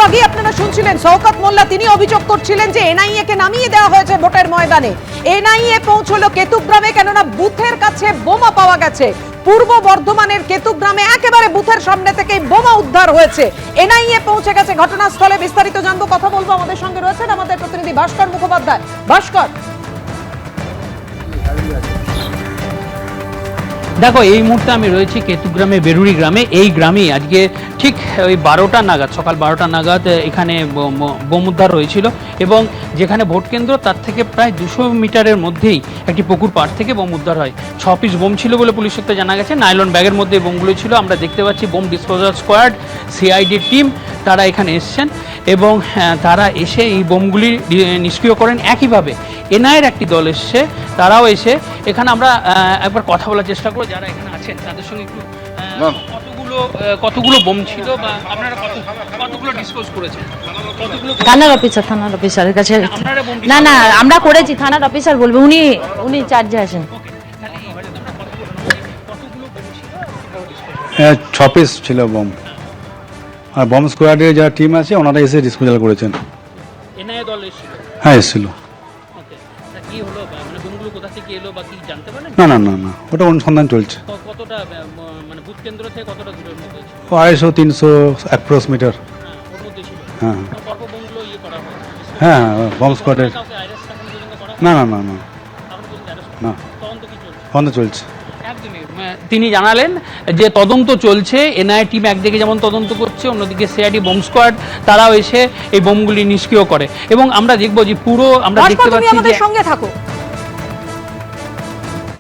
আগে আপনারা শুনছিলেন শওকত মোল্লা, তিনি অভিযোগ করছিলেন যে এনআইএ কে নামিয়ে দেওয়া হয়েছে ভোটের ময়দানে। এনআইএ পৌঁছলো কেতুগ্রামে, কেননা বুথের কাছে বোমা পাওয়া গেছে। পূর্ব বর্ধমানের কেতুগ্রামে একেবারে বুথের সামনে থেকেই বোমা উদ্ধার হয়েছে। এনআইএ পৌঁছে গেছে ঘটনাস্থলে। বিস্তারিত জানবো, কথা বলবো। আমাদের সঙ্গে রয়েছেন আমাদের প্রতিনিধি ভাস্কর মুখোপাধ্যায়। ভাস্কর, দেখো, এই মুহূর্তে আমি রয়েছি কেতুগ্রামে বেরুরি গ্রামে। এই গ্রামেই আজকে ঠিক ওই 12টা নাগাদ, সকাল 12টা নাগাদ এখানে বোম উদ্ধার হয়েছিল এবং যেখানে ভোট কেন্দ্র তার থেকে প্রায় 200 মিটারের মধ্যেই একটি পুকুর পাড় থেকে বোম উদ্ধার হয়। 6 পিস বোম ছিল বলে পুলিশ সূত্রে জানা গেছে। নাইলন ব্যাগের মধ্যে বোমগুলো ছিল। আমরা দেখতে পাচ্ছি bomb disposal squad, CID team তারা এখানে এসছেন এবং তারা এসে এই বোমগুলি নিষ্ক্রিয় করেন। একইভাবে এনআইএর একটি দল এসছে, তারাও এসে এখানে আমরা একবার কথা বলার চেষ্টা করব যারা এখানে আছেন তাদের সঙ্গে একটু। কতগুলো বোম ছিল বা আপনারা কতগুলো ডিসপোজ করেছেন? থানার অফিসারের কাছে। না না, আমরা করেছি, থানার অফিসার বলবে, উনি চার্জে আছেন। 6 পিস ছিল বোম, আর বম স্কোয়াডের যারা টিম আছে ওনারা এসে ডিসপোজাল করেছেন। এনআইএ দল এসেছিল? হ্যাঁ, এসেছিল। ওকে, তা কি হলো, মানে বোমগুলো কোথা থেকে এলো বা কি জানতে পারলেন? না না না না, ওটা অনুসন্ধান চলছে। কতটা মানে বুথ কেন্দ্র থেকে কতটা দূরের মধ্যে ছিল? 250-300 অ্যাপ্রক্স মিটার। হ্যাঁ, ওর মধ্যে ছিল। হ্যাঁ কত বোমগুলো করা হয়েছে? হ্যাঁ, বম স্কোয়াডের। কাউকে অ্যারেস্ট এখন পর্যন্ত করা? না না না না এখন পর্যন্ত অ্যারেস্ট না, তদন্ত কি চলছে? বন্ধ চলছে। একদমই। তিনি জানালেন যে তদন্ত চলছে। এনআইএ টিম একদিকে যেমন তদন্ত করছে, অন্যদিকে সিআইডি বোম স্কোয়াড তারাও এসে এই বোমগুলি নিষ্ক্রিয় করে এবং আমরা দেখব যে পুরো আমরা দেখতে পাচ্ছি আমাদের যে সঙ্গে থাকো।